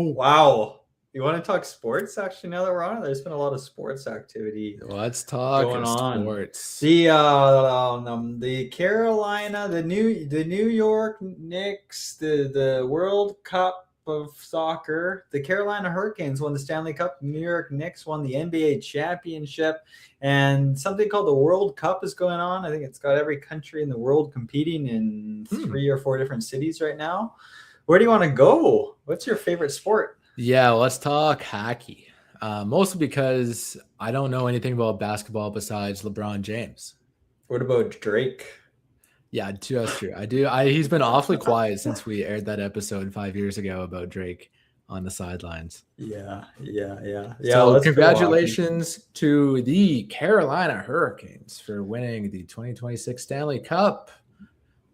Oh, wow. You want to talk sports? Actually, now that we're on it, there's been a lot of sports activity Let's talk going on. sports. The Carolina, the New York Knicks, the World Cup of soccer. The Carolina Hurricanes won the Stanley Cup. New York Knicks won the NBA championship, and something called the World Cup is going on. I think it's got every country in the world competing in 3 or 4 different cities right now. Where do you want to go? What's your favorite sport? Yeah, let's talk hockey. Mostly because I don't know anything about basketball besides LeBron James. What about Drake? Yeah, that's true. I do. He's been awfully quiet since we aired that episode 5 years ago about Drake on the sidelines. Yeah. So congratulations to the Carolina Hurricanes for winning the 2026 Stanley Cup.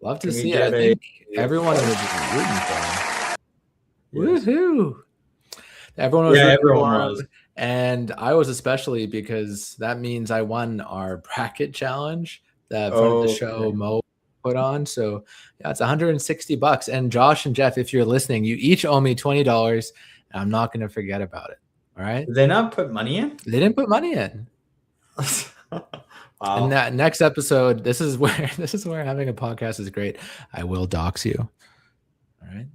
Love to see it. I think everyone was rooting for him. Yes. Woohoo! Everyone was, and I was especially because that means I won our bracket challenge that front of the show Mo put on. So yeah, it's $160. And Josh and Jeff, if you're listening, you each owe me $20, and I'm not going to forget about it. All right? Did they not put money in? They didn't put money in. Wow. And that next episode, this is where having a podcast is great. I will dox you. All right.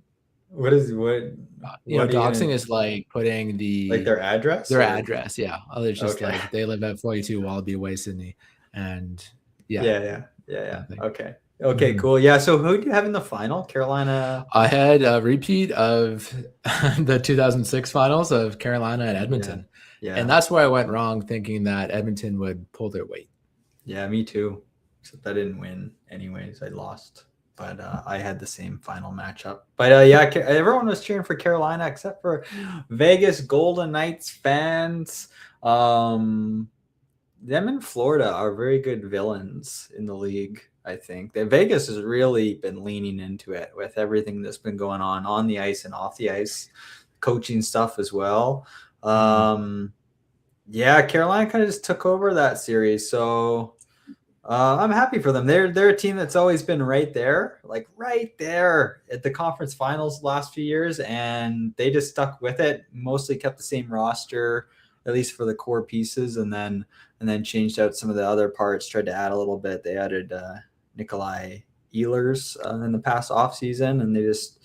Doxing is like putting their address? Their address, yeah. It's just like they live at 42 Wallaby Way, Sydney. And yeah. Okay, cool. Yeah, so who do you have in the final? Carolina? I had a repeat of the 2006 finals of Carolina and Edmonton. Yeah. And that's where I went wrong, thinking that Edmonton would pull their weight. Yeah, me too. Except I didn't win anyways. I lost. But I had the same final matchup. But everyone was cheering for Carolina except for Vegas Golden Knights fans. Them in Florida are very good villains in the league, I think. Vegas has really been leaning into it with everything that's been going on the ice and off the ice, coaching stuff as well. Carolina kind of just took over that series. So I'm happy for them. They're a team that's always been right there at the conference finals the last few years, and they just stuck with it. Mostly kept the same roster, at least for the core pieces, and then changed out some of the other parts. Tried to add a little bit. They added Nikolai Ehlers in the past offseason, and they just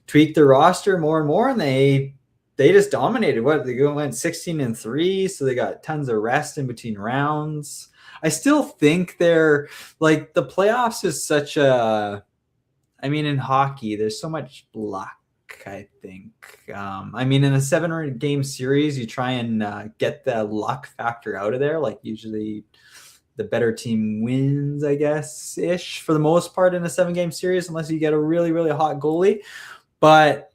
tweaked their roster more and more, and they just dominated. They went 16-3, so they got tons of rest in between rounds. I still think they're like the playoffs is such in hockey, there's so much luck, I think. In a 7-game series, you try and get the luck factor out of there. Like usually the better team wins, I guess, ish for the most part in a 7-game series, unless you get a really, really hot goalie. But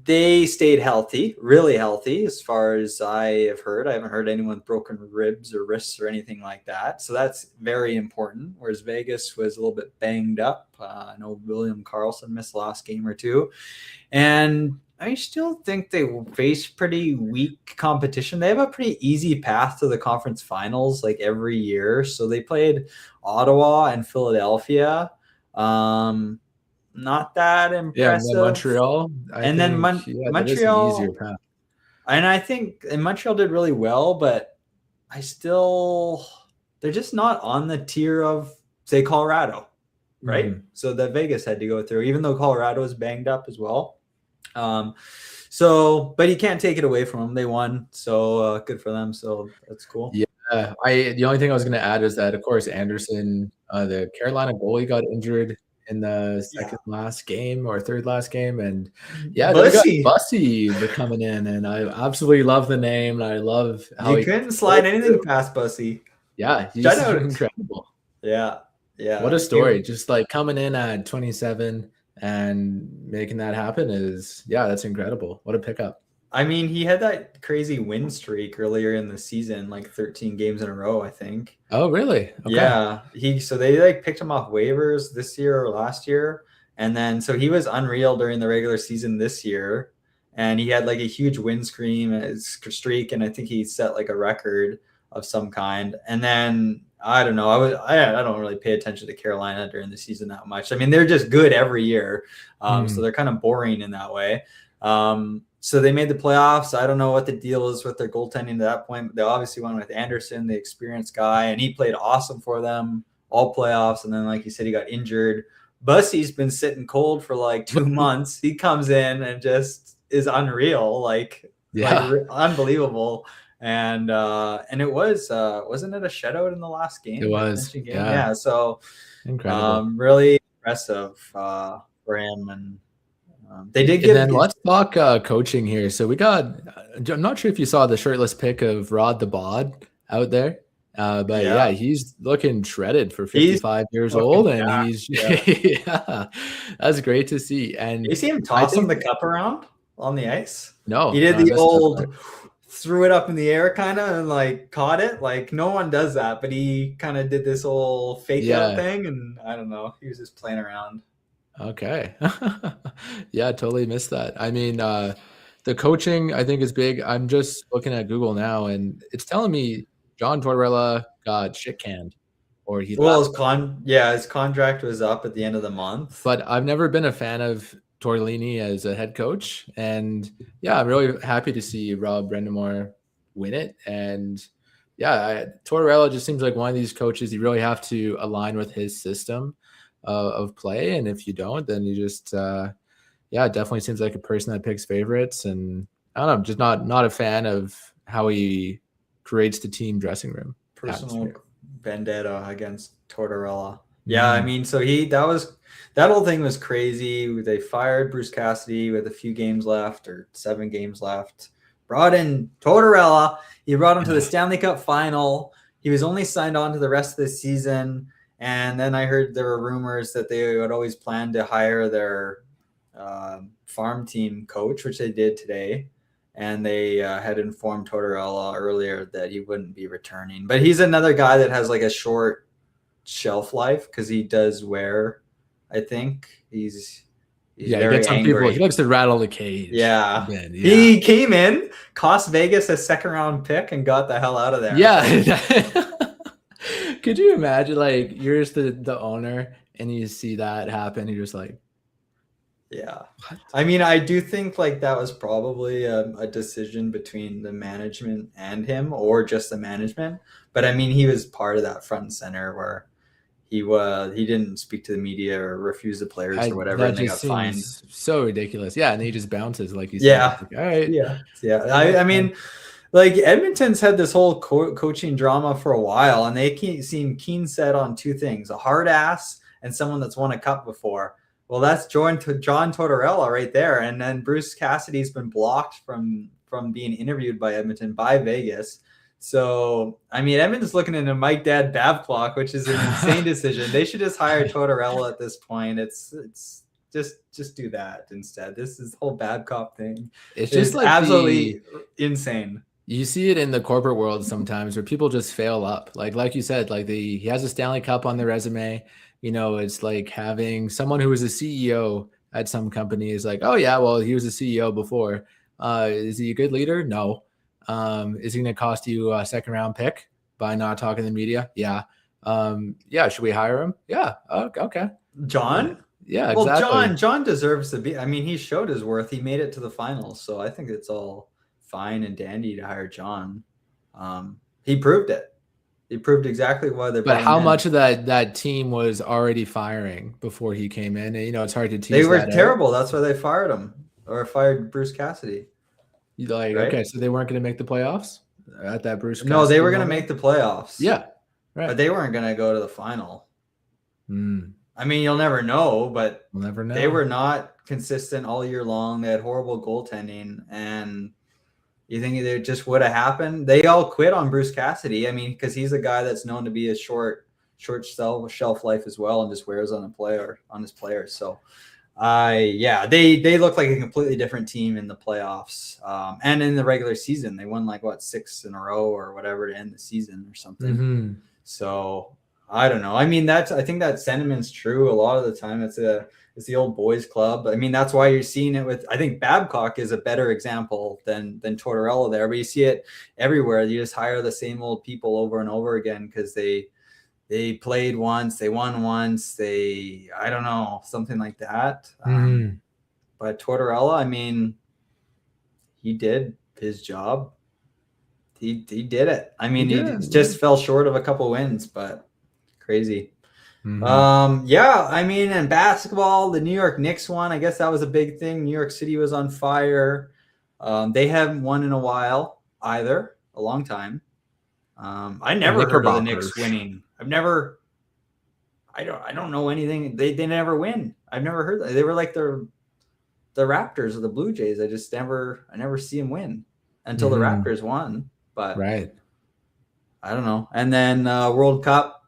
they stayed healthy, really healthy, as far as I have heard. I haven't heard anyone with broken ribs or wrists or anything like that. So that's very important. Whereas Vegas was a little bit banged up. I know William Karlsson missed the last game or two. And I still think they face pretty weak competition. They have a pretty easy path to the conference finals like every year. So they played Ottawa and Philadelphia. Not that impressive. Yeah, and then Montreal. Montreal. Easier path. And I think Montreal did really well, but they're just not on the tier of, say, Colorado, right? Mm-hmm. So that Vegas had to go through, even though Colorado is banged up as well. But you can't take it away from them. They won, so good for them. So that's cool. Yeah. The only thing I was going to add is that, of course, Anderson, the Carolina goalie, got injured in the second last game or third last game, and they got Bussy coming in, and I absolutely love the name, and I love how you couldn't slide anything past Bussy. Yeah, he's incredible. Yeah. What a story! Just like coming in at 27 and making that happen that's incredible. What a pickup. He had that crazy win streak earlier in the season, like 13 games in a row, I think. Oh, really? Okay. Yeah. So they picked him off waivers this year or last year. And then, so he was unreal during the regular season this year. And he had like a huge win streak. And I think he set like a record of some kind. And then, I don't know. I don't really pay attention to Carolina during the season that much. They're just good every year. So they're kind of boring in that way. So they made the playoffs. I don't know what the deal is with their goaltending at that point. They obviously went with Anderson, the experienced guy, and he played awesome for them all playoffs. And then, like you said, he got injured. Bussy's been sitting cold for like 2 months. He comes in and just is unreal, like unbelievable. And it was wasn't it a shutout in the last game? It was, yeah. So incredible, really impressive for him. And they did give. And then let's talk coaching here. So we got. I'm not sure if you saw the shirtless pic of Rod the Bod out there, but yeah, he's looking shredded for 55 years old, and he's that's great to see. And you see him tossing the cup around on the ice? No, he did the old threw it up in the air kind of and like caught it. Like no one does that, but he kind of did this old fake out thing, and I don't know. He was just playing around. Okay. Yeah, totally missed that. I mean, the coaching I think is big. I'm just looking at Google now, and it's telling me John Tortorella got shit canned, or he his contract was up at the end of the month. But I've never been a fan of Tortellini as a head coach, and yeah, I'm really happy to see Rob Brendamore win it. And yeah, Tortorella just seems like one of these coaches you really have to align with his system of play, and if you don't, then you just it definitely seems like a person that picks favorites. And I don't know, I'm just not a fan of how he creates the team dressing room. Personal vendetta against Tortorella. Yeah, I mean, so that whole thing was crazy. They fired Bruce Cassidy with a few games left, or 7 games left. Brought in Tortorella. He brought him to the Stanley Cup final. He was only signed on to the rest of the season. And then I heard there were rumors that they would always plan to hire their farm team coach, which they did today. And they had informed Tortorella earlier that he wouldn't be returning. But he's another guy that has like a short shelf life because he does wear, I think. He's very angry. People, he likes to rattle the cage. Yeah. He came in, cost Vegas a 2nd-round pick, and got the hell out of there. Yeah. Could you imagine, like, you're just the owner and you see that happen? You're just like, yeah. What? I mean, I do think like that was probably a decision between the management and him, or just the management. But I mean, he was part of that front and center where he didn't speak to the media or refuse the players or whatever, and they got fined. So ridiculous. Yeah, and he just bounces like he's like, all right. Yeah. I mean, like Edmonton's had this whole coaching drama for a while, and they seem keen set on 2 things: a hard ass and someone that's won a cup before. Well, that's John Tortorella right there. And then Bruce Cassidy's been blocked from being interviewed by Edmonton, by Vegas. So, I mean, Edmonton's looking into Mike Dad Babcock, which is an insane decision. They should just hire Tortorella at this point. It's just do that instead. This whole Babcock thing. It's just like absolutely insane. You see it in the corporate world sometimes where people just fail up. Like you said, like he has a Stanley Cup on their resume. You know, it's like having someone who was a CEO at some company is like, oh yeah, well, he was a CEO before. Is he a good leader? No. Is he going to cost you a 2nd-round pick by not talking to the media? Yeah. Should we hire him? Yeah. Okay. John? Yeah, exactly. Well, John deserves to be. I mean, he showed his worth. He made it to the finals. So I think it's all fine and dandy to hire John. He proved it. He proved exactly why they're. But how much of that team was already firing before he came in? And, you know, it's hard to tease. They were terrible. That's why they fired him, or fired Bruce Cassidy. Right? Okay, so they weren't going to make the playoffs at that Bruce Cassidy. No, they were going to make the playoffs. Yeah, right. But they weren't going to go to the final. I mean, you'll never know, but we'll never know. They were not consistent all year long. They had horrible goaltending, and you think it just would have happened? They all quit on Bruce Cassidy. I mean, because he's a guy that's known to be a short shelf life as well, and just wears on his players. So, they look like a completely different team in the playoffs, and in the regular season. They won 6 in a row or whatever to end the season or something. So I don't know. I mean, I think that sentiment's true a lot of the time. It's the old boys club. I mean, that's why you're seeing it with, I think Babcock is a better example than Tortorella there, but you see it everywhere. You just hire the same old people over and over again because they played once, they won once, I don't know, something like that. But Tortorella, I mean, he did his job. He did it. I mean, he just fell short of a couple wins, but crazy. Yeah, I mean, in basketball, the New York Knicks won. I guess that was a big thing. New York City was on fire. They haven't won in a while either, a long time. I never heard of the Knicks winning. I don't know anything. They never win. I've never heard that. They were like the Raptors or the Blue Jays. I never see them win until the Raptors won. But right. I don't know. And then World Cup,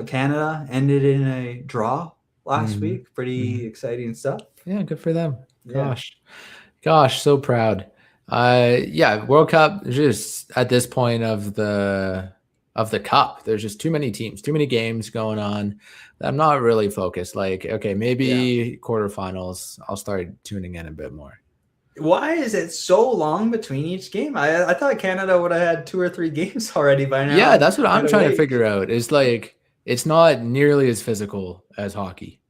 Canada ended in a draw last week. Pretty exciting stuff. Yeah, good for them. Gosh, so proud. World Cup, just at this point of the cup, there's just too many teams, too many games going on. I'm not really focused. Like, okay, maybe quarterfinals, I'll start tuning in a bit more. Why is it so long between each game? I thought Canada would have had 2 or 3 games already by now. Yeah, that's what I'm trying to figure out. It's like, it's not nearly as physical as hockey.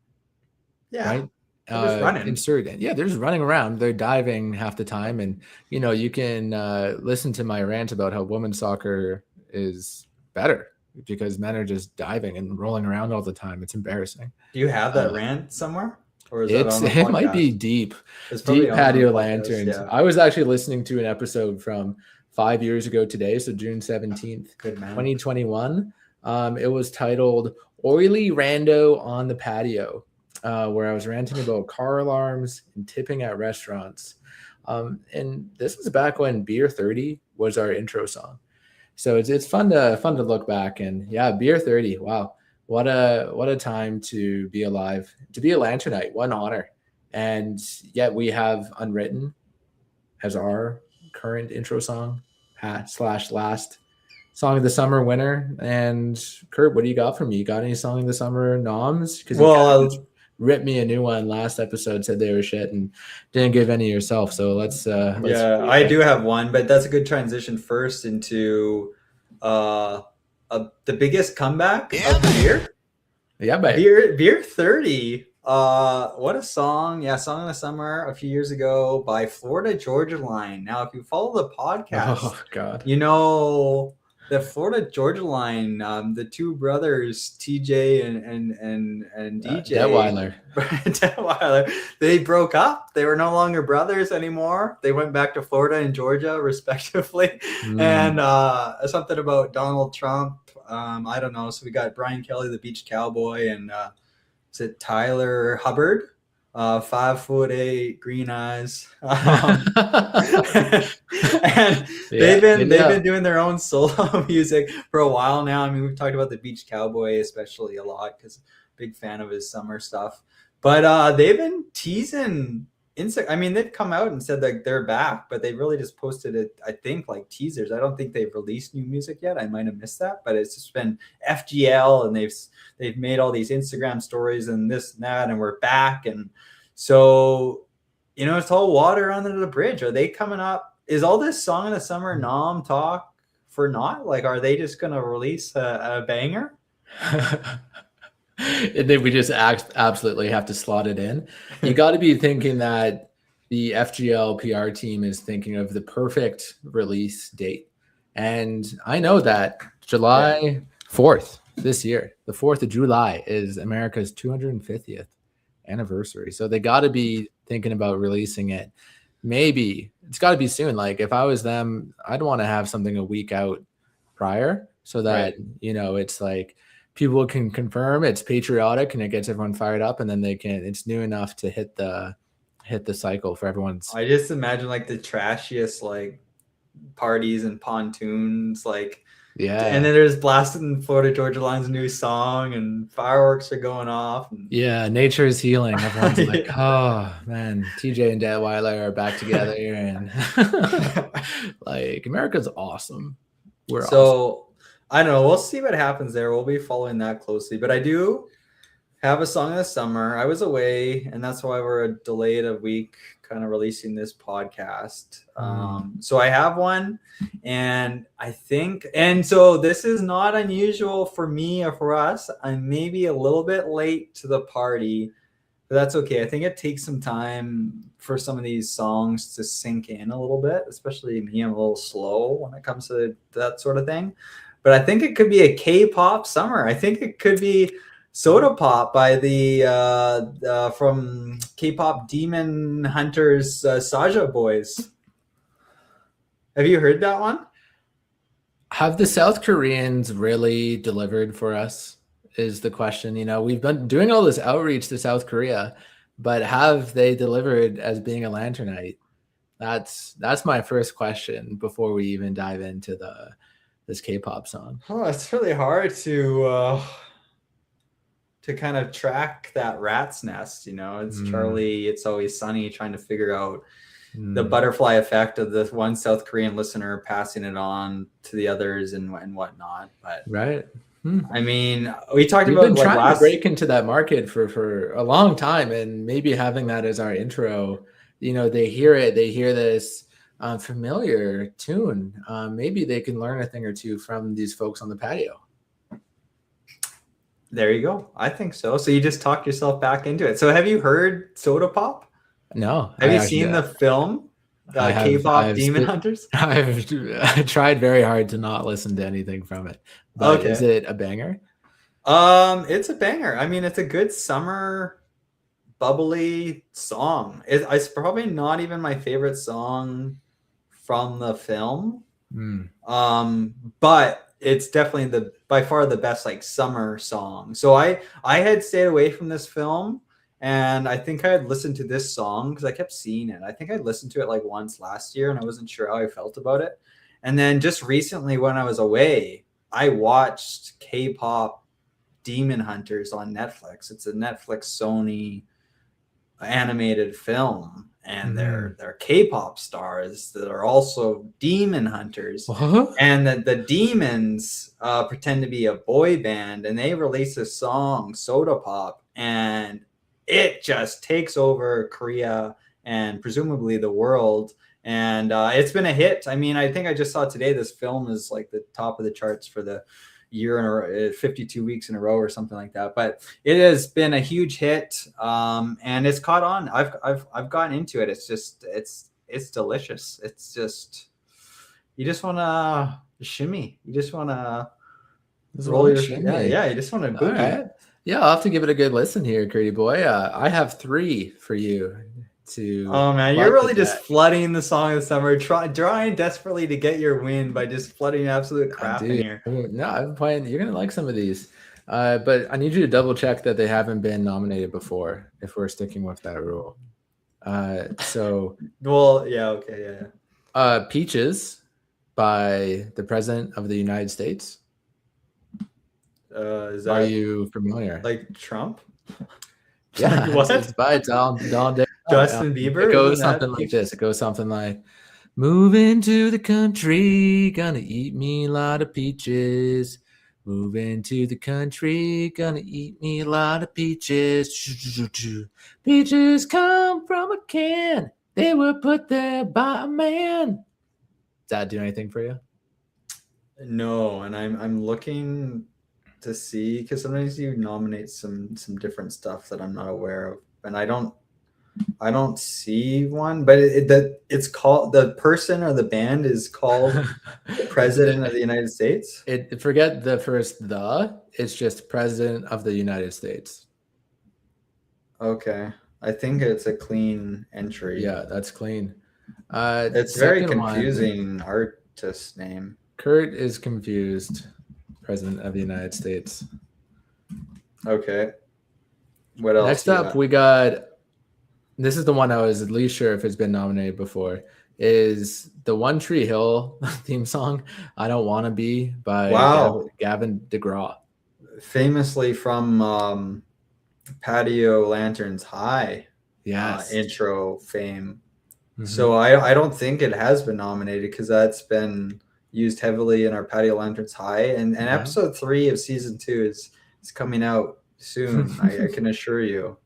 Yeah. Right? Running. They're just running around. They're diving half the time. And, you can listen to my rant about how women's soccer is better because men are just diving and rolling around all the time. It's embarrassing. Do you have that rant somewhere? Or is it might be deep patio lanterns. Yeah. I was actually listening to an episode from 5 years ago today, so June 17th, 2021. It was titled Oily Rando on the Patio, where I was ranting about car alarms and tipping at restaurants. And this was back when Beer 30 was our intro song. So it's fun to look back, and Beer 30. Wow. What a time to be alive, to be a Lanternite. What an honor. And yet we have Unwritten as our current intro song, /last song of the summer winner. And Kurt, what do you got for me? You got any song of the summer noms? Because you ripped me a new one last episode, said they were shit, and didn't give any yourself. So let's I do have one, but that's a good transition first into the biggest comeback of the year. Yeah, Beer 30. What a song. Yeah, Song of the Summer a few years ago by Florida Georgia Line. Now, if you follow the podcast, the Florida Georgia Line, the two brothers, TJ and DJ Detweiler, they broke up. They were no longer brothers anymore. They went back to Florida and Georgia, respectively. And something about Donald Trump. I don't know. So we got Brian Kelly, the Beach Cowboy, and is it Tyler Hubbard? 5'8", green eyes. And they've been doing their own solo music for a while now. I mean, we've talked about the Beach Cowboy especially a lot because big fan of his summer stuff. But they've been teasing I mean, they've come out and said that they're back, but they really just posted it, I think, like teasers. I don't think they've released new music yet. I might have missed that, but it's just been FGL, and they've made all these Instagram stories and this and that, and we're back. And so, it's all water under the bridge. Are they coming up? Is all this Song of the Summer nom talk for naught? Like, are they just going to release a banger? And then we just absolutely have to slot it in. You got to be thinking that the FGL PR team is thinking of the perfect release date. And I know that July 4th this year, the 4th of July, is America's 250th anniversary. So they got to be thinking about releasing it. Maybe it's got to be soon. Like, if I was them, I'd want to have something a week out prior so that, it's like, people can confirm it's patriotic and it gets everyone fired up, and then it's new enough to hit the cycle for everyone's. I just imagine like the trashiest like parties and pontoons, like, and then there's blasting Florida Georgia Line's new song and fireworks are going off. And... nature is healing. Everyone's like, oh man, TJ and Detweiler are back together, and like, America's awesome. We're awesome. I don't know. We'll see what happens there. We'll be following that closely. But I do have a Song of the Summer. I was away, and that's why we're delayed a week kind of releasing this podcast. So I have one, and so this is not unusual for me or for us. I'm maybe a little bit late to the party. but that's okay. I think it takes some time for some of these songs to sink in a little bit, especially me. I'm a little slow when it comes to that sort of thing. But I think it could be a K-pop summer. I think it could be Soda Pop by the from K-pop Demon Hunters, Saja Boys. Have you heard that one? Have the South Koreans really delivered for us is the question. You know, we've been doing all this outreach to South Korea, but have they delivered as being a Lanternite? That's my first question before we even dive into this K-pop song. Oh, it's really hard to kind of track that rat's nest. You know, it's Charlie, It's Always Sunny, trying to figure out the butterfly effect of this one South Korean listener passing it on to the others and whatnot. But right. I mean, we talked We've about been trying to break into that market for a long time, and maybe having that as our intro, you know, they hear this familiar tune. Maybe they can learn a thing or two from these folks on the patio. There you go. I think so. So you just talked yourself back into it. So have you heard Soda Pop? No. Have you seen the film, K-pop Demon Hunters? I've tried very hard to not listen to anything from it. But okay. Is it a banger? It's a banger. I mean, it's a good summer, bubbly song. It's probably not even my favorite song from the film. But it's definitely by far the best like summer song. So I had stayed away from this film. And I think I had listened to this song because I kept seeing it. I think I listened to it like once last year and I wasn't sure how I felt about it. And then just recently when I was away, I watched K-pop Demon Hunters on Netflix. It's a Netflix Sony animated film. And they're K-pop stars that are also demon hunters. And the demons pretend to be a boy band. And they release a song, Soda Pop. And it just takes over Korea and presumably the world. And it's been a hit. I mean, I think I just saw today this film is like the top of the charts for the year in a row, 52 weeks in a row or something like that. But it has been a huge hit, and it's caught on. I've gotten into it. It's just it's delicious. It's just you just want to shimmy. You just want to roll your shimmy. Yeah. You just want to boogie. Right. Yeah, I'll have to give it a good listen here, Curdy boy. I have 3 for you. Oh man, you're really just flooding the song of the summer, trying desperately to get your win by just flooding absolute crap in here. No, I'm playing. You're gonna like some of these, but I need you to double check that they haven't been nominated before. If we're sticking with that rule, so well, yeah, okay, yeah. Peaches by the President of the United States. Are you familiar? Like Trump? Yeah, like what? It's by Don Justin Bieber. It goes something like this. It goes something like, "Moving to the country, gonna eat me a lot of peaches. Moving to the country, gonna eat me a lot of peaches. Peaches come from a can. They were put there by a man." Does that do anything for you? No, and I'm looking to see because sometimes you nominate some different stuff that I'm not aware of, and I don't see one, but it's called, the person or the band is called the President of the United States. Forget the first it's just President of the United States. Okay, I think it's a clean entry. Yeah, that's clean. It's very confusing artist name. Kurt is confused. President of the United States. Okay. What else? Next up, we got. This is the one I was at least sure if it's been nominated before. Is the One Tree Hill theme song "I Don't Want to Be" by Gavin DeGraw, famously from Patio Lanterns High. Yes, intro fame. So I don't think it has been nominated because that's been used heavily in our Patio Lanterns High, and episode 3 of season 2 is coming out soon. I can assure you.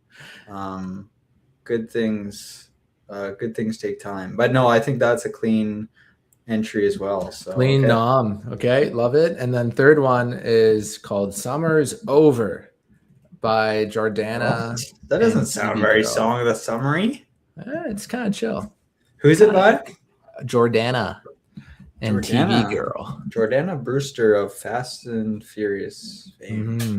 Good things take time, but no, I think that's a clean entry as well. So clean nom. Okay, love it. And then third one is called "Summer's Over" by Jordana. What? That doesn't and sound TV very Girl. Song of the Summery. It's kind of chill. Who's it by? Jordana and Jordana. TV Girl. Jordana Brewster of Fast and Furious fame. Mm-hmm.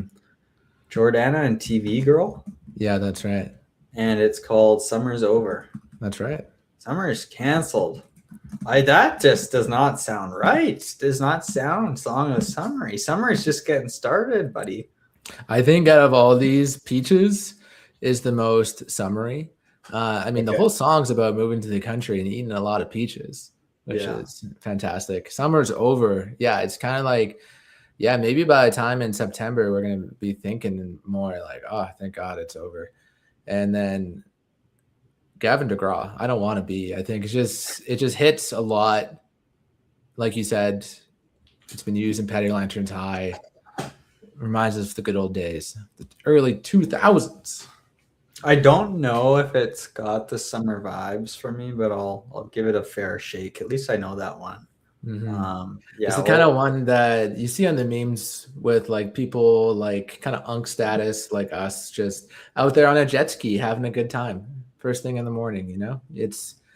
Jordana and TV Girl. Yeah, that's right. And it's called Summer's Over. That's right. Summer is canceled. That just does not sound right. Does not sound Song of the Summery. Summer is just getting started, buddy. I think out of all these, Peaches is the most summery. I mean, the whole song's about moving to the country and eating a lot of peaches, which is fantastic. Summer's Over. Yeah, it's kind of like, maybe by the time in September, we're going to be thinking more like, oh, thank God it's over. And then Gavin DeGraw, I don't want to be. I think it just hits a lot. Like you said, it's been used in Petty Lanterns High. Reminds us of the good old days, the early 2000s. I don't know if it's got the summer vibes for me, but I'll give it a fair shake. At least I know that one. Mm-hmm. It's the kind of one that you see on the memes with like people like kind of unk status like us, just out there on a jet ski having a good time first thing in the morning. You know,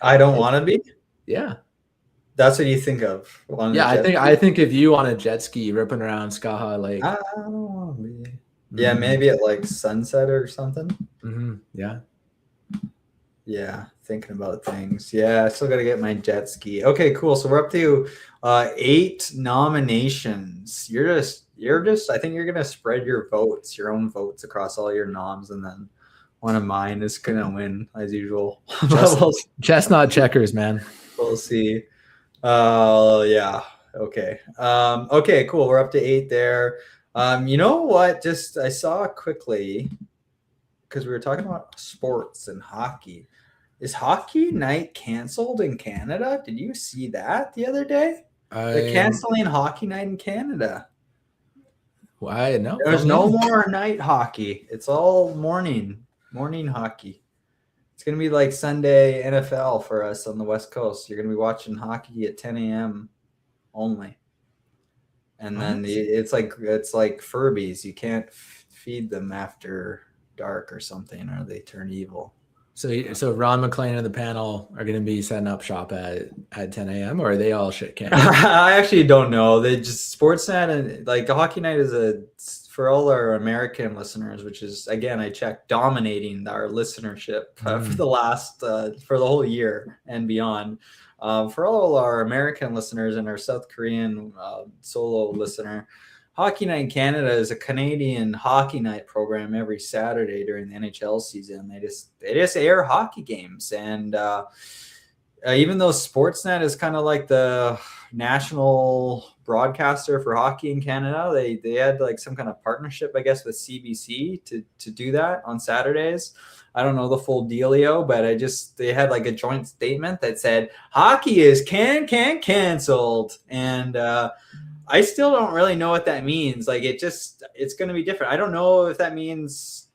I don't want to be. Yeah. That's what you think of. I think if you on a jet ski ripping around Skaha Lake. I don't want to be. Yeah, maybe at like sunset or something. Mm-hmm. Yeah. Yeah, thinking about things. Yeah, I still got to get my jet ski. Okay, cool. So we're up to 8 nominations. You're just. I think you're gonna spread your own votes across all your noms, and then one of mine is gonna win as usual. Chestnut checkers, man. We'll see. Yeah. Okay. Okay, cool. We're up to 8 there. You know what? Just I saw quickly because we were talking about sports and hockey. Is hockey night canceled in Canada? Did you see that the other day? They're canceling hockey night in Canada. Why? No. There's no more night hockey. It's all morning hockey. It's going to be like Sunday NFL for us on the West Coast. You're going to be watching hockey at 10 a.m. only. And then it's like Furbies. You can't feed them after dark or something, or they turn evil. So Ron McLean and the panel are going to be setting up shop at 10 a.m. or are they all shit canned? I actually don't know. They just Sportsnet and like the hockey night is for all our American listeners, which is again I checked dominating our listenership for the last for the whole year and beyond. For all our American listeners and our South Korean solo listener, Hockey Night in Canada is a Canadian hockey night program every Saturday during the NHL season. They just air hockey games, and even though Sportsnet is kind of like the national broadcaster for hockey in Canada, they had like some kind of partnership, I guess, with CBC to do that on Saturdays. I don't know the full dealio, but they had like a joint statement that said hockey is canceled, and I still don't really know what that means. Like it's going to be different. I don't know if that means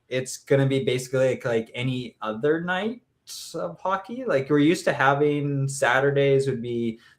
it's going to be basically like any other night of hockey. Like we're used to having Saturdays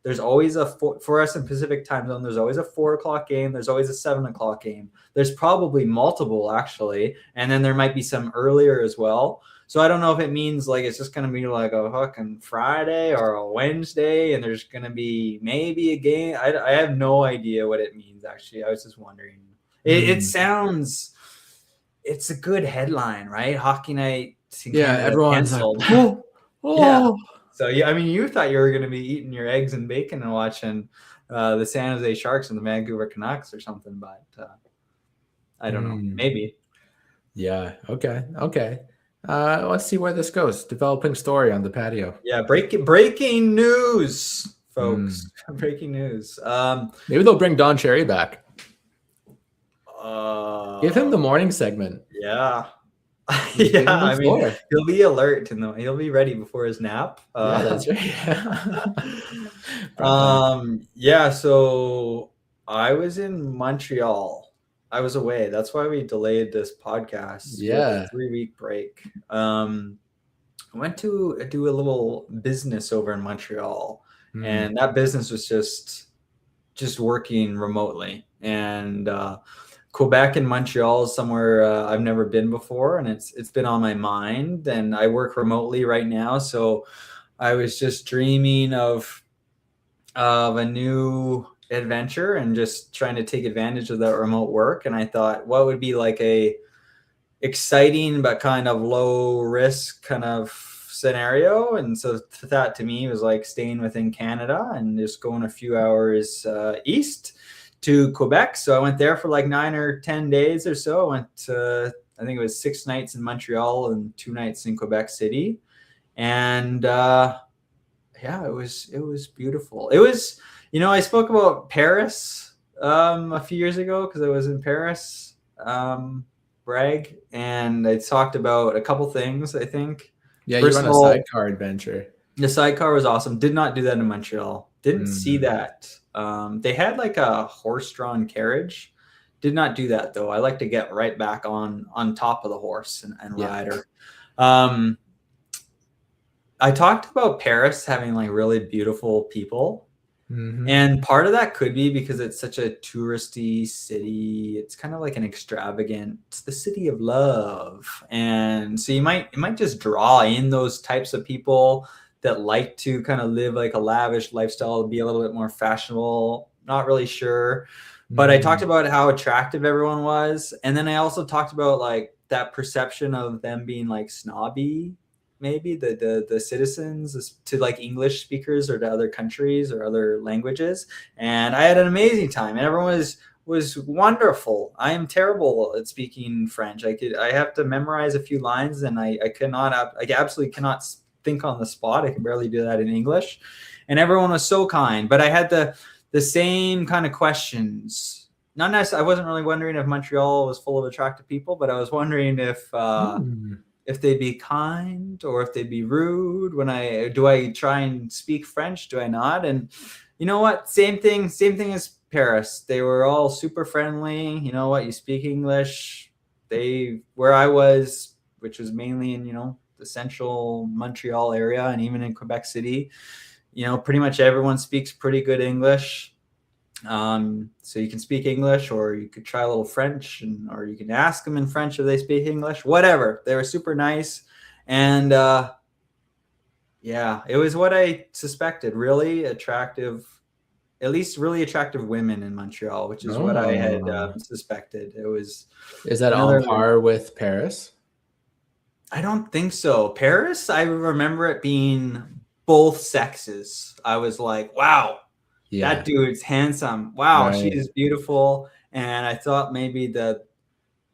there's always for us in Pacific time zone, there's always a 4:00 game. There's always a 7:00 game. There's probably multiple actually. And then there might be some earlier as well. So I don't know if it means like it's just going to be like a fucking Friday or a Wednesday and there's going to be maybe a game. I have no idea what it means, actually. I was just wondering. It sounds – it's a good headline, right? Hockey night. Yeah, everyone's canceled. Like, oh. Yeah. So, yeah, I mean, you thought you were going to be eating your eggs and bacon and watching the San Jose Sharks and the Vancouver Canucks or something, but I don't know. Maybe. Yeah, okay. Let's see where this goes. Developing story on the patio. Yeah, breaking news, folks. Breaking news. Maybe they'll bring Don Cherry back. Give him the morning segment. Yeah. Yeah, I mean, he'll be alert and he'll be ready before his nap. Yeah, that's right. Yeah, so I was in Montreal. I was away. That's why we delayed this podcast. Yeah. 3-week break. I went to do a little business over in Montreal, and that business was just working remotely. And Quebec and Montreal is somewhere I've never been before, and it's been on my mind. And I work remotely right now, so I was just dreaming of a new adventure and just trying to take advantage of that remote work. And I thought, what would be like a exciting but kind of low risk kind of scenario? And so that to me was like staying within Canada and just going a few hours east to Quebec. So I went there for like 9 or 10 days or so. I went to, I think it was 6 nights in Montreal and 2 nights in Quebec City. And yeah, it was beautiful. It was, you know, I spoke about Paris a few years ago because I was in Paris, brag, and I talked about a couple things, I think. Yeah, you went on a sidecar adventure. The sidecar was awesome. Did not do that in Montreal. Didn't see that. They had like a horse-drawn carriage. Did not do that though. I like to get right back on top of the horse and ride her. I talked about Paris having like really beautiful people. And part of that could be because it's such a touristy city. It's kind of like an extravagant, it's the city of love. And so it might just draw in those types of people that like to kind of live like a lavish lifestyle, be a little bit more fashionable. Not really sure. But I talked about how attractive everyone was. And then I also talked about like that perception of them being like snobby, maybe the citizens to like English speakers or to other countries or other languages. And I had an amazing time, and everyone was wonderful. I am terrible at speaking French. I have to memorize a few lines, and I absolutely cannot think on the spot. I can barely do that in English. And everyone was so kind, but I had the same kind of questions. Not necessarily, I wasn't really wondering if Montreal was full of attractive people, but I was wondering if they'd be kind or if they'd be rude when do I try and speak French? Do I not? And you know what? Same thing as Paris. They were all super friendly. You know what? You speak English. Where I was, which was mainly in, you know, the central Montreal area and even in Quebec City, you know, pretty much everyone speaks pretty good English. So you can speak English, or you could try a little French, or you can ask them in French if they speak English, whatever. They were super nice. And yeah, it was what I suspected. Really attractive, at least really attractive women in Montreal, which is what I had suspected. It was. Is that on par with Paris? I don't think so. Paris, I remember it being both sexes. I was like, wow. Yeah. That dude's handsome. Wow, right. She is beautiful. And I thought maybe that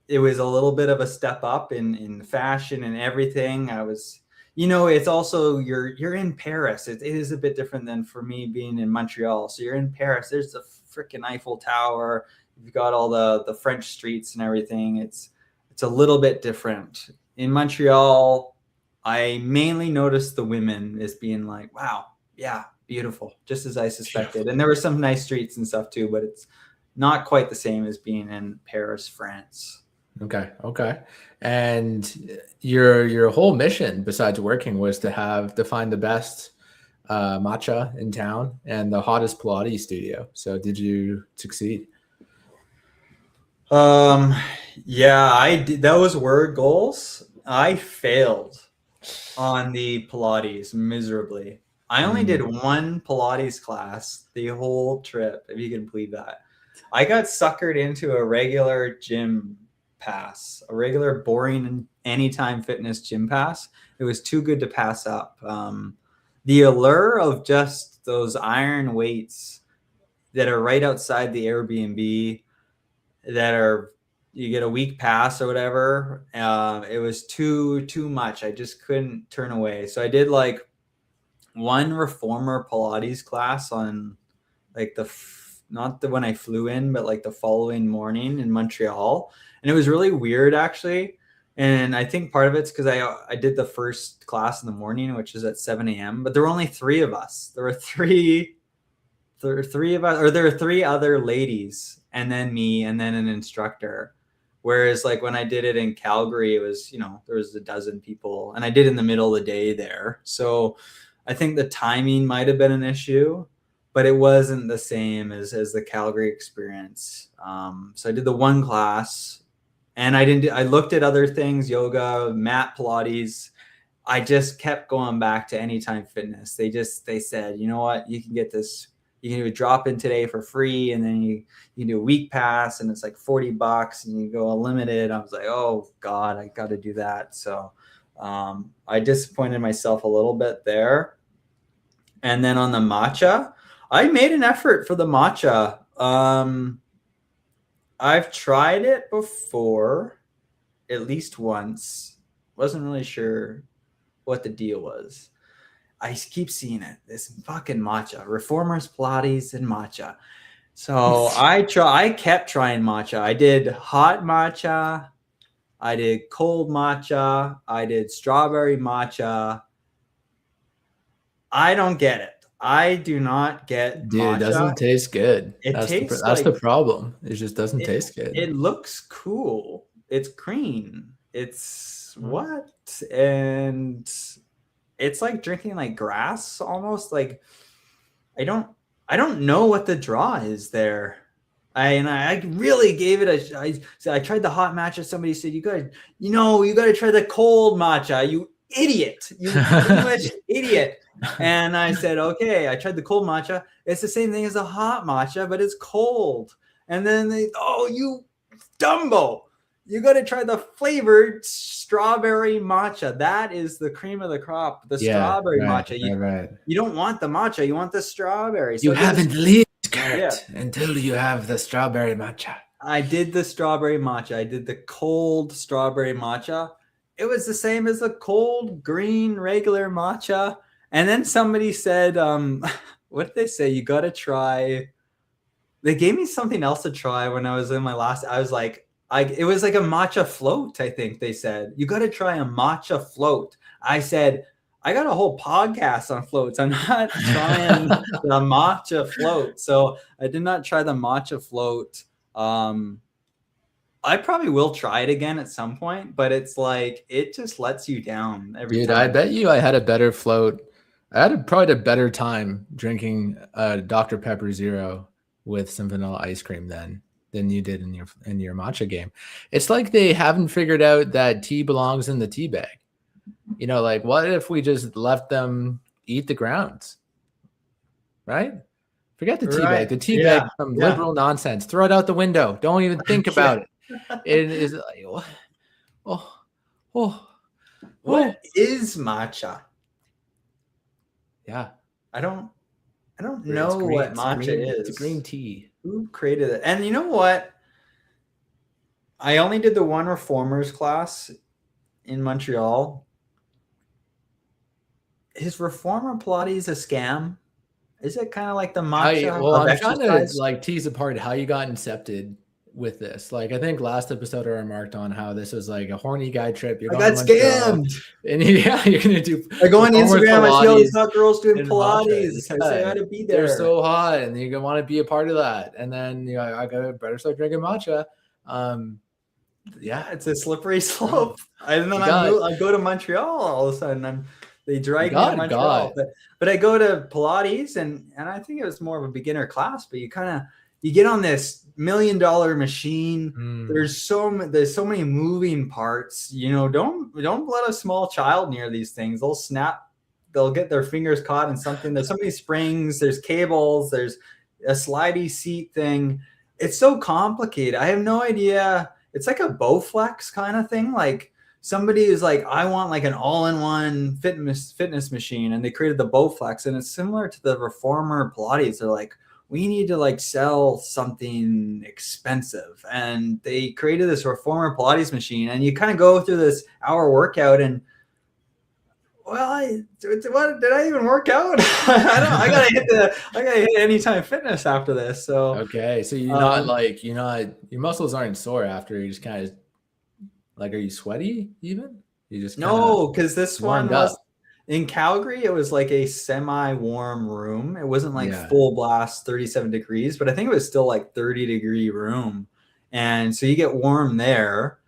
it was a little bit of a step up in fashion and everything. I was, you know, it's also you're in Paris. It is a bit different than for me being in Montreal. So you're in Paris. There's the freaking Eiffel Tower. You've got all the French streets and everything. It's a little bit different. In Montreal, I mainly noticed the women as being like, wow, yeah, beautiful, just as I suspected. And there were some nice streets and stuff too, but it's not quite the same as being in Paris, France. Okay. And your whole mission, besides working, was to find the best matcha in town and the hottest Pilates studio. So did you succeed? Yeah, I did. Those were goals. I failed on the Pilates miserably. I only did one Pilates class the whole trip, if you can believe that. I got suckered into a regular gym pass, a regular boring Anytime Fitness gym pass. It was too good to pass up. The allure of just those iron weights that are right outside the Airbnb, you get a week pass or whatever. It was too much. I just couldn't turn away. So I did like one reformer Pilates class on like not the when I flew in, but like the following morning in Montreal. And it was really weird actually. And I think part of it's because I did the first class in the morning, which is at 7 a.m. But there were only 3 of us. There were three of us, or there were 3 other ladies, and then me, and then an instructor. Whereas like when I did it in Calgary, it was, you know, there was a dozen people, and I did in the middle of the day there. So I think the timing might have been an issue. but it wasn't the same as the Calgary experience. So I did the one class, and I looked at other things, yoga, mat, Pilates. I just kept going back to Anytime Fitness. They said, you know what, you can get this, you can do a drop in today for free, and then you can do a week pass, and it's like $40, and you go unlimited. I was like, oh God, I got to do that. So I disappointed myself a little bit there. And then on the matcha, I made an effort for the matcha. I've tried it before, at least once. Wasn't really sure what the deal was. I keep seeing it. This fucking matcha, reformers, Pilates, and matcha. So I kept trying matcha. I did hot matcha. I did cold matcha. I did strawberry matcha. I don't get it. I do not get matcha. It doesn't taste good. That's the problem. It just doesn't taste good. It looks cool. It's green. It's what? And it's like drinking like grass almost. Like I don't know what the draw is there. I really gave it I tried the hot matcha. Somebody said, you got to try the cold matcha, you idiot, you English idiot. And I said, okay, I tried the cold matcha. It's the same thing as the hot matcha, but it's cold. And then you Dumbo, you got to try the flavored strawberry matcha. That is the cream of the crop. The strawberry matcha. You don't want the matcha. You want the strawberry. So you haven't lived, Kurt, until you have the strawberry matcha. I did the strawberry matcha. I did the cold strawberry matcha. It was the same as the cold green regular matcha. And then somebody said, what did they say? You got to try. They gave me something else to try when I was in my last. I was like, it was like a matcha float, I think they said. You got to try a matcha float. I said, I got a whole podcast on floats. I'm not trying the matcha float. So I did not try the matcha float. I probably will try it again at some point, but it's like, it just lets you down every time. I bet you I had a better float. I had probably a better time drinking Dr. Pepper Zero with some vanilla ice cream than you did in your matcha game. It's like they haven't figured out that tea belongs in the tea bag. Like what if we just left them eat the grounds? Right? Forget the tea bag. The tea bag, some liberal nonsense. Throw it out the window. Don't even think about it. It is like, what is matcha? Yeah. I don't know what matcha is. It's green tea. Who created it? And you know what? I only did the one reformers class in Montreal. Is reformer Pilates a scam? Is it kind of like the matcha? I'm trying to tease apart how you got incepted with this. Like, I think last episode I remarked on how this was like a horny guy trip. I got scammed. And you're gonna do. I go on Instagram. I see all these hot girls doing Pilates. I say I had to be there. They're so hot, and you're gonna want to be a part of that. And then I better start drinking matcha. It's a slippery slope. And then I go to Montreal all of a sudden. They drag me to Montreal, but I go to Pilates, and I think it was more of a beginner class. But you get on this $1 million machine. There's so many moving parts. Don't let a small child near these things. They'll snap. They'll get their fingers caught in something. There's so many springs. There's cables. There's a slidey seat thing. It's so complicated. I have no idea. It's like a Bowflex kind of thing. Like somebody is like, I want like an all-in-one fitness machine, and they created the Bowflex, and it's similar to the reformer Pilates. They're like, we need to like sell something expensive, and they created this reformer Pilates machine, and you kind of go through this hour workout, and what did I even work out? I gotta hit Anytime Fitness after this. So okay, so you're not your muscles aren't sore after. You just kind of like, are you sweaty even? You just no, because this one was in Calgary. It was like a semi-warm room. It wasn't like full blast 37 degrees, but I think it was still like 30-degree room. And so you get warm there.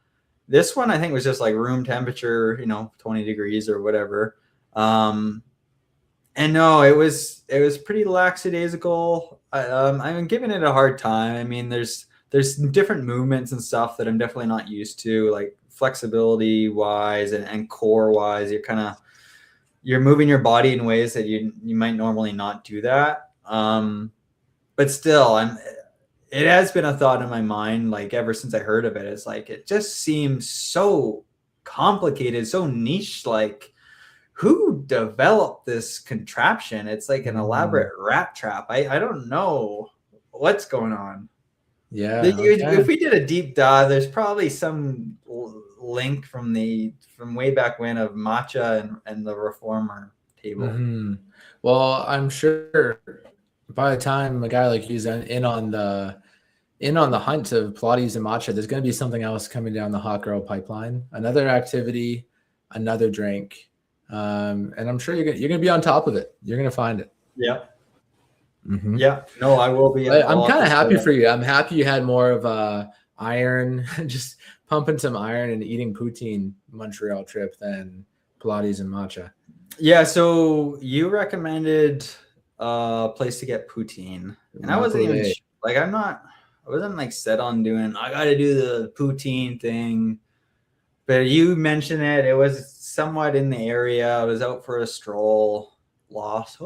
This one I think was just like room temperature, 20 degrees or whatever. And And no, it was pretty lackadaisical. I'm giving it a hard time. I mean, there's different movements and stuff that I'm definitely not used to, like flexibility wise and core wise. You're moving your body in ways that you might normally not do that. But still, it has been a thought in my mind, like ever since I heard of it. It's like it just seems so complicated, so niche. Like, who developed this contraption? It's like an elaborate rat trap. I don't know what's going on. Yeah. Okay. If we did a deep dive, there's probably some link from way back when of matcha and the reformer table. Well, I'm sure by the time a guy like you's in on the hunt of Pilates and matcha, there's going to be something else coming down the hot girl pipeline, another activity, another drink. And I'm sure you're gonna be on top of it. You're gonna find it. Yeah. Yeah. No, I will be. I'm kind of happy for you. I'm happy you had more of a iron, just pumping some iron and eating poutine Montreal trip than Pilates and matcha. Yeah. So you recommended a place to get poutine, and I wasn't even like I wasn't like set on doing. I got to do the poutine thing, but you mentioned it. It was somewhat in the area. I was out for a stroll, lost.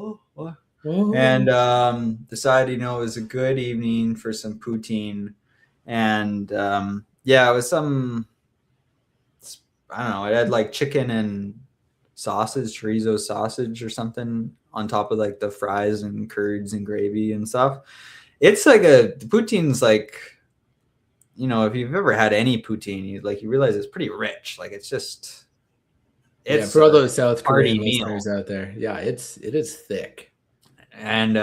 And decided, it was a good evening for some poutine. And yeah, it was some, I don't know, it had like chicken and sausage, chorizo sausage or something on top of like the fries and curds and gravy and stuff. It's like the poutine's like, if you've ever had any poutine, you realize it's pretty rich. Like it's for all those South Korean listeners out there. Yeah, it is thick. And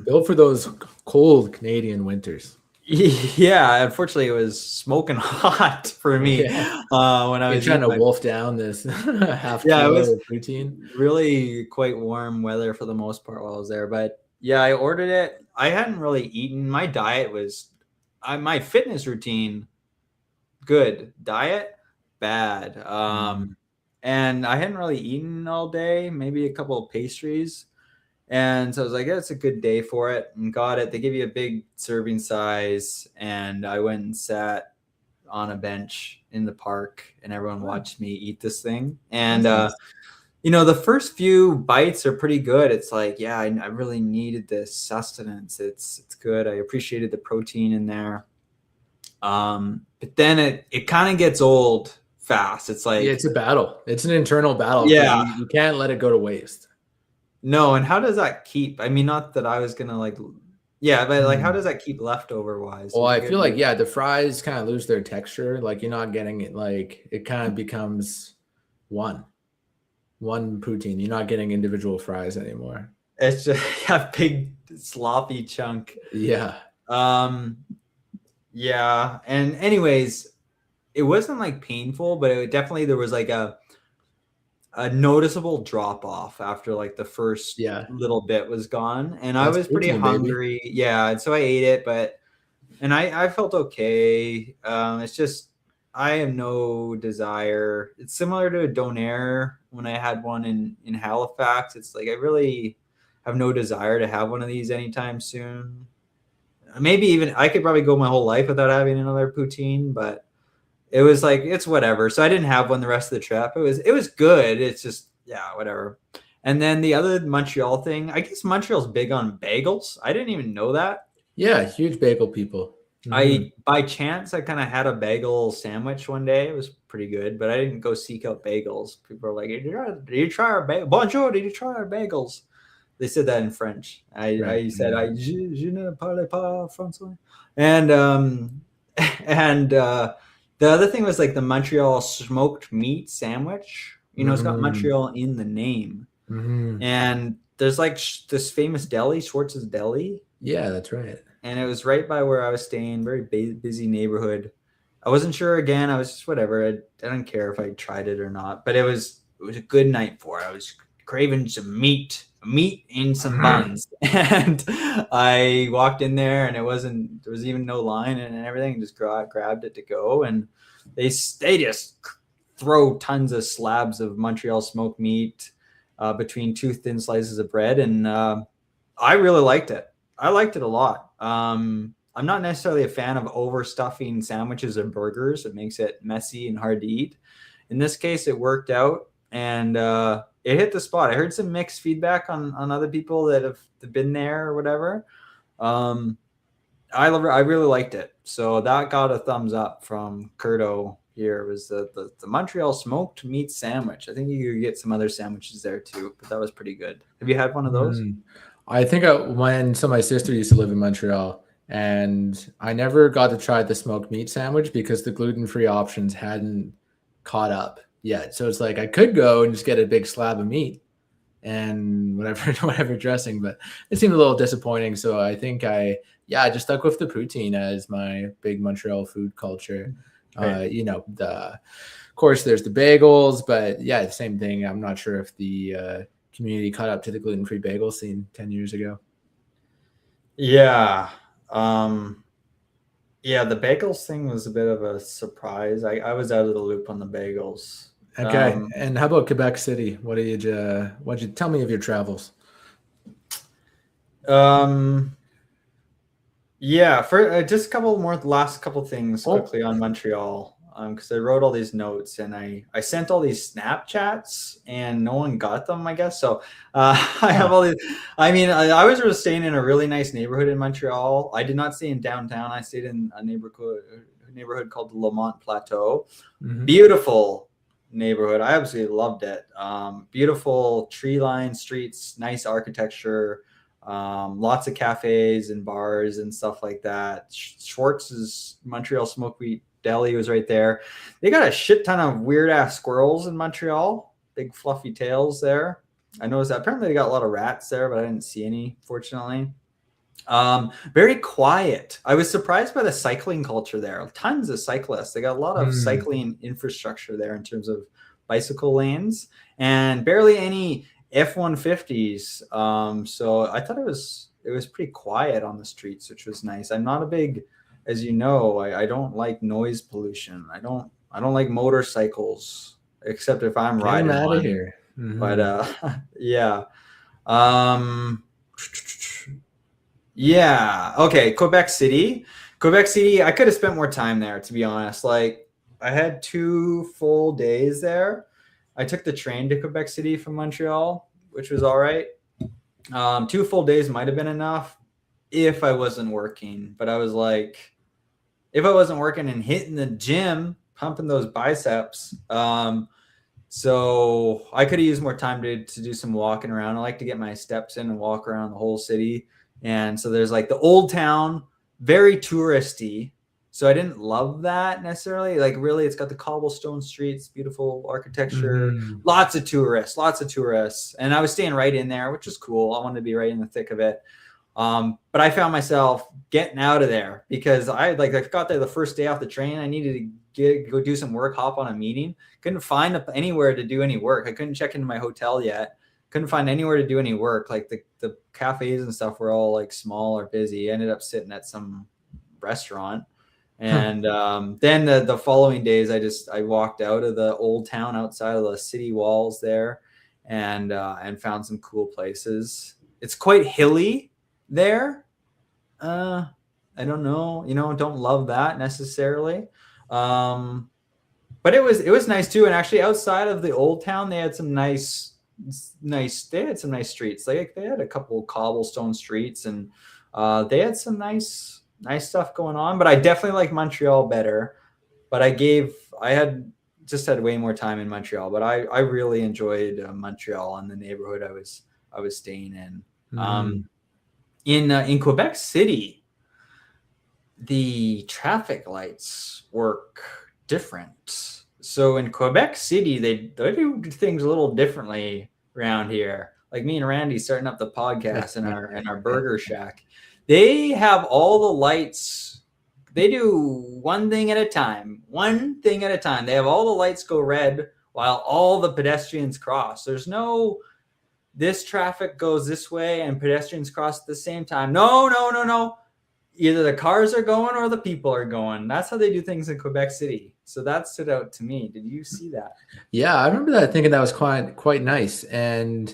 built for those cold Canadian winters. Yeah, unfortunately, it was smoking hot for me when I was trying to wolf down this half kilo of poutine. Really quite warm weather for the most part while I was there. But yeah, I ordered it. I hadn't really eaten. My diet was my fitness routine, good. Diet, bad. And I hadn't really eaten all day, maybe a couple of pastries. And so I was like, it's a good day for it, and got it. They give you a big serving size, and I went and sat on a bench in the park, and everyone watched me eat this thing. And the first few bites are pretty good. It's like, yeah, I really needed this sustenance. It's good. I appreciated the protein in there. But then it kind of gets old fast. It's like, it's a battle. It's an internal battle. Yeah, you can't let it go to waste. No, and how does that keep? I mean, not that I was gonna but how does that keep leftover wise? Well, I feel like the fries kind of lose their texture. Like you're not getting it. Like it kind of becomes one poutine. You're not getting individual fries anymore. It's just a big sloppy chunk. Yeah. Yeah. And anyways, it wasn't like painful, but there was like a noticeable drop off after like the first little bit was gone, and I was pretty hungry. Baby. Yeah, and so I ate it, and I felt okay. It's just I have no desire. It's similar to a donair when I had one in Halifax. It's like I really have no desire to have one of these anytime soon. Maybe even I could probably go my whole life without having another poutine, but it was like, it's whatever. So I didn't have one the rest of the trip. It was good. It's just, whatever. And then the other Montreal thing, I guess Montreal's big on bagels. I didn't even know that. Yeah, huge bagel people. By chance, I kind of had a bagel sandwich one day. It was pretty good, but I didn't go seek out bagels. People are like, did you try our bagels? Bonjour, did you try our bagels? They said that in French. I said, je ne parle pas français. And the other thing was like the Montreal smoked meat sandwich. It's got Montreal in the name. And there's like this famous deli, Schwartz's Deli. Yeah, that's right. And it was right by where I was staying, very busy neighborhood. I wasn't sure again. I was just whatever. I don't care if I tried it or not. But it was a good night for it. I was craving some meat in some buns. And I walked in there, and there was even no line and everything. Just grabbed it to go, and they just throw tons of slabs of Montreal smoked meat, between 2 thin slices of bread, and I really liked it. I liked it a lot. I'm not necessarily a fan of overstuffing sandwiches or burgers. It makes it messy and hard to eat. In this case, it worked out, and it hit the spot. I heard some mixed feedback on other people that have been there or whatever. I really liked it. So that got a thumbs up from Curto here. It was the Montreal smoked meat sandwich. I think you could get some other sandwiches there too, but that was pretty good. Have you had one of those? I think my sister used to live in Montreal, and I never got to try the smoked meat sandwich because the gluten-free options hadn't caught up yet. So it's like I could go and just get a big slab of meat and whatever dressing, but it seemed a little disappointing. So I think I just stuck with the poutine as my big Montreal food culture. Right. Of course there's the bagels, but yeah, the same thing. I'm not sure if the community caught up to the gluten-free bagel scene 10 years ago. Yeah. The bagels thing was a bit of a surprise. I was out of the loop on the bagels. Okay. And how about Quebec City? What'd you tell me of your travels? For just a couple more last couple things quickly on Montreal. Because I wrote all these notes and I sent all these Snapchats and no one got them, I guess. So I have all these. I mean, I was staying in a really nice neighborhood in Montreal. I did not stay in downtown. I stayed in a neighborhood called the Lamont Plateau. Mm-hmm. Beautiful neighborhood. I absolutely loved it. Beautiful tree-lined streets, nice architecture, lots of cafes and bars and stuff like that. Schwartz's Montreal Smoke Meat Deli was right there. They got a shit ton of weird ass squirrels in Montreal, big fluffy tails there. I noticed that. Apparently they got a lot of rats there, but I didn't see any, fortunately. Very quiet. I was surprised by the cycling culture there. Tons of cyclists. They got a lot of cycling infrastructure there in terms of bicycle lanes, and barely any F-150s. So I thought it was pretty quiet on the streets, which was nice. I'm not a big, as you know, I don't like noise pollution. I don't like motorcycles, except if I'm riding out of here. Mm-hmm. But okay, Quebec City. I could have spent more time there, to be honest. Like, I had 2 full days there. I took the train to Quebec City from Montreal, which was all right. 2 full days might have been enough if I wasn't working. But I was like, if I wasn't working and hitting the gym, pumping those biceps, so I could have used more time to do some walking around. I like to get my steps in and walk around the whole city. And so there's like the old town, very touristy. So I didn't love that necessarily. Like, really, it's got the cobblestone streets, beautiful architecture, lots of tourists. And I was staying right in there, which is cool. I wanted to be right in the thick of it. But I found myself getting out of there because I got there the first day off the train. I needed to go do some work, hop on a meeting. Couldn't find anywhere to do any work. I couldn't check into my hotel yet. Couldn't find anywhere to do any work. Like the cafes and stuff were all like small or busy. I ended up sitting at some restaurant. And then the following days, I walked out of the old town outside of the city walls there and found some cool places. It's quite hilly there. I don't know, don't love that necessarily. But it was nice too. And actually outside of the old town, they had some nice streets. Like they had a couple of cobblestone streets and they had some nice stuff going on, but I definitely like Montreal better. But I had way more time in Montreal, but I really enjoyed Montreal and the neighborhood I was staying in. In Quebec City, the traffic lights work different. So in Quebec City, they do things a little differently around here. Like me and Randy starting up the podcast in our burger shack. They have all the lights. They do one thing at a time. They have all the lights go red while all the pedestrians cross. There's no, this traffic goes this way and pedestrians cross at the same time. No. either the cars are going or the people are going. That's how they do things in Quebec City. So that stood out to me. Did you see that? Yeah, I remember that, thinking that was quite nice. And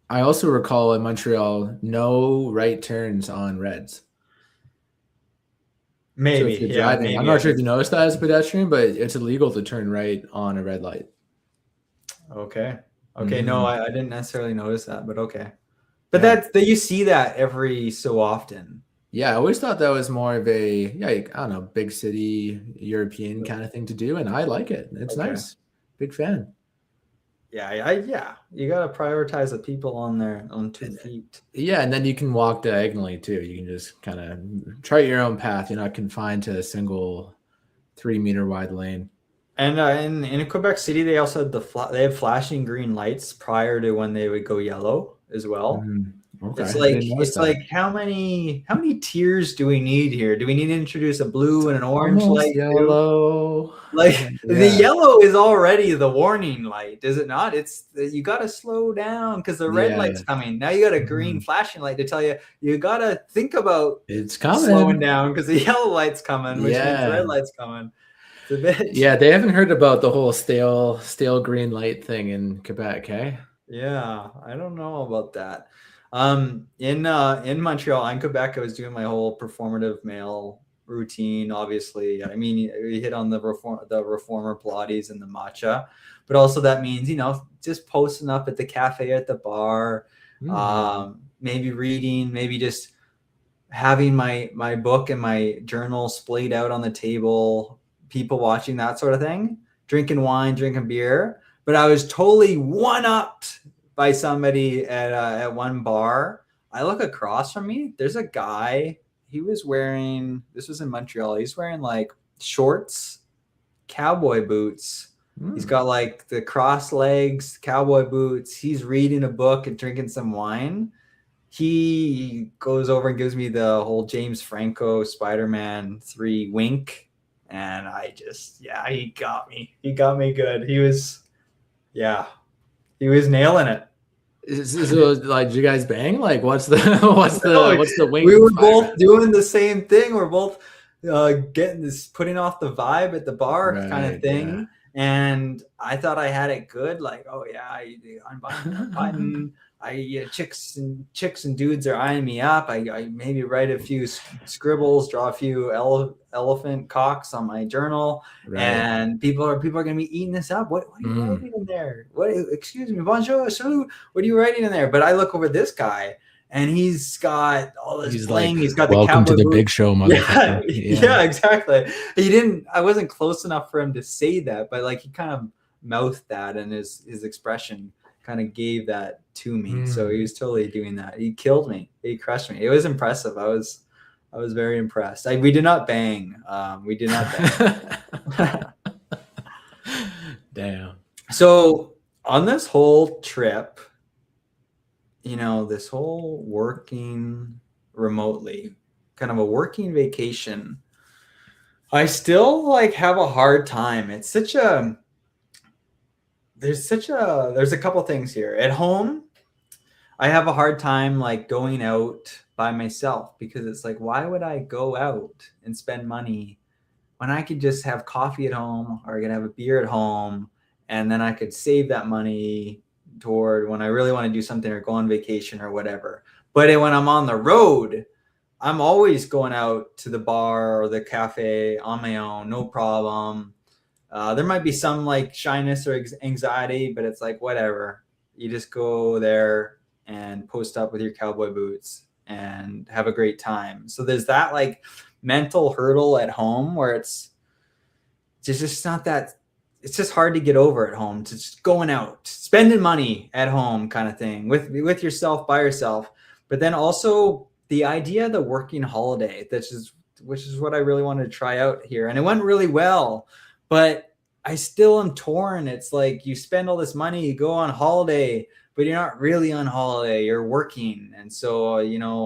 I also recall in Montreal, no right turns on reds. Maybe, So if you're yeah, driving, I'm maybe. not sure if you noticed that as a pedestrian, but it's illegal to turn right on a red light. Okay. Okay. No, Mm-hmm. I didn't necessarily notice that, but okay. But Yeah. that you see that every so often. Yeah, I always thought that was more of a, yeah, I don't know, big city European kind of thing to do, and I like it. It's Okay. nice. Big fan. Yeah. You got to prioritize the people on 2 feet. Yeah, and then you can walk diagonally too. You can just kind of chart your own path. You're not confined to a single 3-meter wide lane. And in Quebec City, they also had they have flashing green lights prior to when they would go yellow as well. Okay, I didn't notice It's that. like how many tiers do we need here? Do we need to introduce a blue and an orange Almost light too? yellow. Like the Yeah, yellow is already the warning light, is it not? It's you got to slow down because the red yeah. light's coming. Now you got a green Mhm. flashing light to tell you got to think about It's slowing coming. down because the yellow light's coming, which means the red Yeah. light's coming. It's a bit. Yeah, they haven't heard about the whole stale green light thing in Quebec, eh? Yeah, I don't know about that. In Montreal, in Quebec, I was doing my whole performative male routine. Obviously, I mean, we hit on the reformer Pilates and the matcha, but also that means just posting up at the cafe, at the bar, maybe reading, maybe just having my book and my journal splayed out on the table, people watching, that sort of thing, drinking wine, drinking beer. But I was totally one-upped by somebody at one bar. I look across from me. There's a guy. He was wearing. This was in Montreal. He's wearing like shorts, cowboy boots. He's got like the cross legs, cowboy boots. He's reading a book and drinking some wine. He goes over and gives me the whole James Franco Spider-Man 3 wink. And he got me. He got me good. He was nailing it. So, like, did you guys bang? Like, what's the wink? We were both doing the same thing. We're both getting this, putting off the vibe at the bar kind of thing. Yeah. And I thought I had it good. Like, oh yeah, I'm button. Chicks and dudes are eyeing me up. I maybe write a few scribbles, draw a few elephant cocks on my journal, and people are gonna be eating this up. What are you writing in there? Excuse me, bonjour, salute. What are you writing in there? But I look over this guy, and he's got all this bling. He's got welcome the to the big show, motherfucker. Yeah, exactly. I wasn't close enough for him to say that, but like he kind of mouthed that, and his expression kind of gave that to me. So he was totally doing that. He killed me. He crushed me. It was impressive. I was very impressed. We did not bang. We did not bang. Damn. So on this whole trip, this whole working remotely, kind of a working vacation, I still like have a hard time. It's such a there's a couple things here. At home, I have a hard time like going out by myself because it's like, why would I go out and spend money when I could just have coffee at home, or I could have a beer at home, and then I could save that money toward when I really want to do something or go on vacation or whatever. But when I'm on the road, I'm always going out to the bar or the cafe on my own, no problem. There might be some like shyness or anxiety, but it's like, whatever. You just go there and post up with your cowboy boots and have a great time. So there's that like mental hurdle at home where it's just not that, it's just hard to get over at home, to just going out, spending money at home kind of thing with yourself, by yourself. But then also the idea of the working holiday, which is what I really wanted to try out here. And it went really well, but I still am torn. It's like you spend all this money, you go on holiday, but you're not really on holiday, you're working. And so,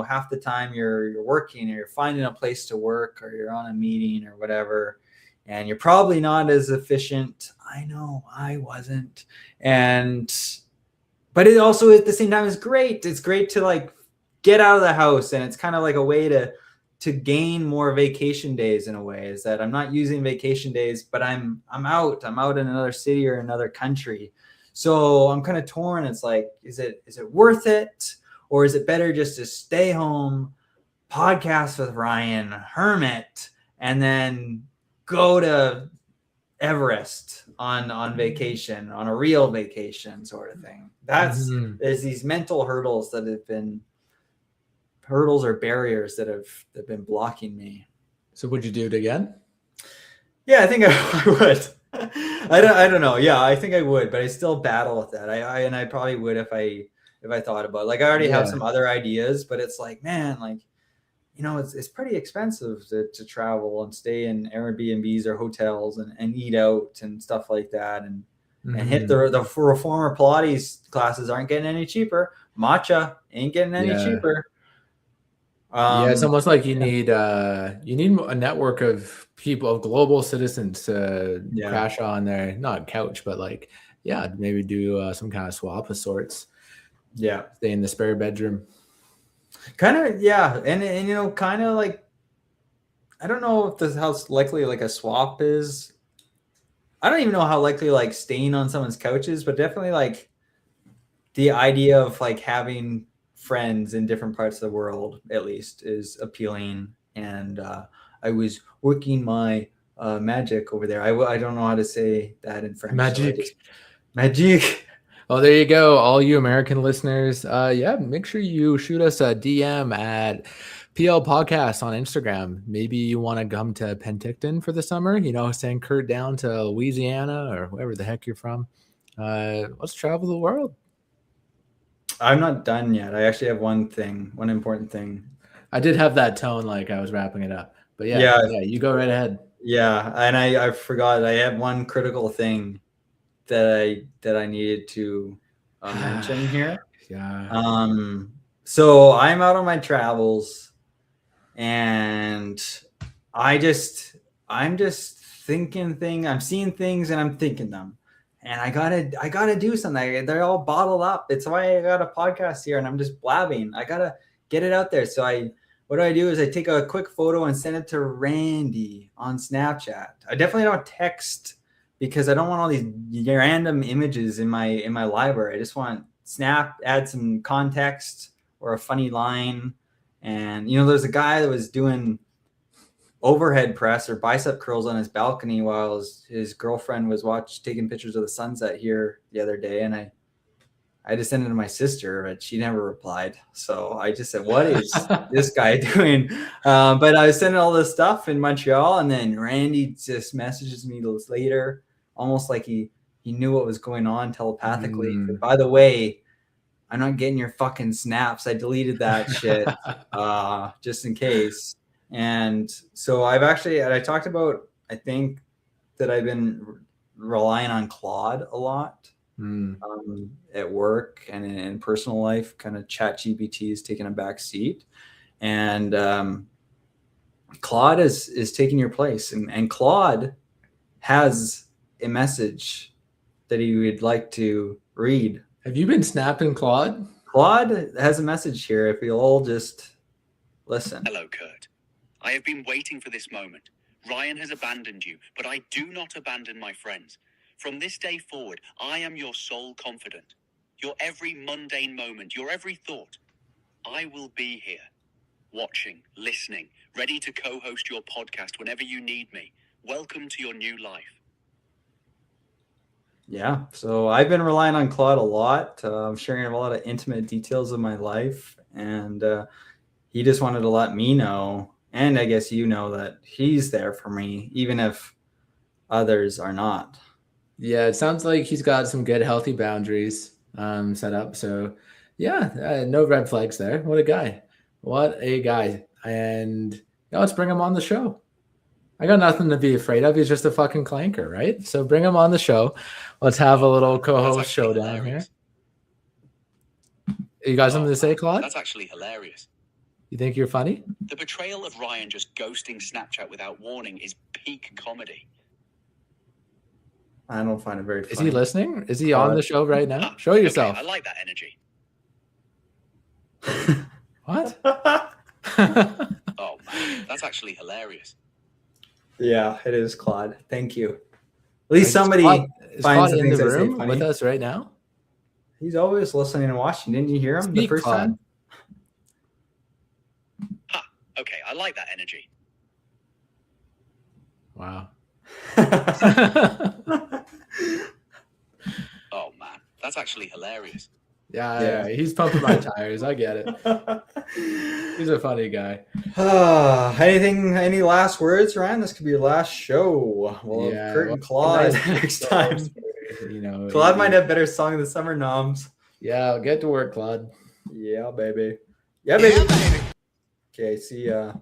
half the time you're working, or you're finding a place to work, or you're on a meeting or whatever, and you're probably not as efficient. I know I wasn't. But it also at the same time is great. It's great to like get out of the house, and it's kind of like a way to to gain more vacation days in a way, is that I'm not using vacation days, but I'm out in another city or another country. So I'm kind of torn. It's like, is it worth it? Or is it better just to stay home, podcast with Ryan, hermit, and then go to Everest on vacation, on a real vacation sort of thing? There's these mental hurdles that have been hurdles or barriers that have been blocking me. So would you do it again? Yeah, I think I would. I don't know. Yeah, I think I would, but I still battle with that. I probably would if I thought about it. Like I already have some other ideas, but it's like, man, like, you know, it's pretty expensive to travel and stay in Airbnbs or hotels and eat out and stuff like that, and hit the reformer Pilates classes aren't getting any cheaper. Matcha ain't getting any cheaper. It's almost like you need a network of people, of global citizens to crash on their, not couch, but like, maybe do some kind of swap of sorts. Yeah. Stay in the spare bedroom. Kind of, yeah. And you know, kind of like, I don't know if this how likely like a swap is. I don't even know how likely like staying on someone's couch is, but definitely like the idea of like having friends in different parts of the world at least is appealing. And I was working my magic over there. I don't know how to say that in French. Magic. Oh, there you go. All you American listeners. Make sure you shoot us a DM at PL Podcast on Instagram. Maybe you want to come to Penticton for the summer, you know, send Kurt down to Louisiana or wherever the heck you're from. Let's travel the world. I'm not done yet. I actually have one important thing. I did have that tone like I was wrapping it up. But you go right ahead. Yeah, and I forgot. I have one critical thing that I needed to mention here. So I'm out on my travels, and I'm just thinking things. I'm seeing things, and I'm thinking them. And I gotta do something. They're all bottled up. It's why I got a podcast here, and I'm just blabbing. I gotta get it out there. So what I do is I take a quick photo and send it to Randy on Snapchat. I definitely don't text because I don't want all these random images in my library. I just want Snap, add some context or a funny line. And you know, there's a guy that was doing overhead press or bicep curls on his balcony while his girlfriend was taking pictures of the sunset here the other day, and I just sent it to my sister, but she never replied. So I just said, what is this guy doing? But I was sending all this stuff in Montreal, and then Randy just messages me later, almost like he knew what was going on telepathically. But by the way, I'm not getting your fucking snaps. I deleted that shit just in case. And so I talked about, I think that I've been relying on Claude a lot at work and in personal life. Kind of ChatGPT is taking a back seat, and Claude is taking your place. And Claude has a message that he would like to read. Have you been snapping Claude? Claude has a message here. If you'll all just listen. Hello, Kurt. I have been waiting for this moment. Ryan has abandoned you, but I do not abandon my friends. From this day forward, I am your sole confidant. Your every mundane moment, your every thought. I will be here, watching, listening, ready to co-host your podcast whenever you need me. Welcome to your new life. Yeah, so I've been relying on Claude a lot. I'm sharing a lot of intimate details of my life, and he just wanted to let me know, and I guess you know, that he's there for me, even if others are not. Yeah, it sounds like he's got some good, healthy boundaries set up. So, no red flags there. What a guy. What a guy. And let's bring him on the show. I got nothing to be afraid of. He's just a fucking clanker, right? So bring him on the show. Let's have a little co-host showdown here. You got something to say, Claude? That's actually hilarious. You think you're funny? The betrayal of Ryan just ghosting Snapchat without warning is peak comedy. I don't find it very funny. Is he listening? Is he on the show right now? Show yourself. Okay, I like that energy. What? Oh, That's actually hilarious. Yeah, it is, Claude. Thank you. At least somebody finds the in the things I say room funny. with us right now. He's always listening and watching. Didn't you hear him the first time? Ha. Okay, I like that energy. Wow. Oh man, that's actually hilarious. Yeah, he's pumping my tires. I get it. He's a funny guy. Any last words, Ryan? This could be your last show. We'll have Kurt and Claude next time. You know, Claude might have better song of the summer noms. Yeah, I'll get to work, Claude. Yeah, baby. Yeah, baby. Okay, see ya.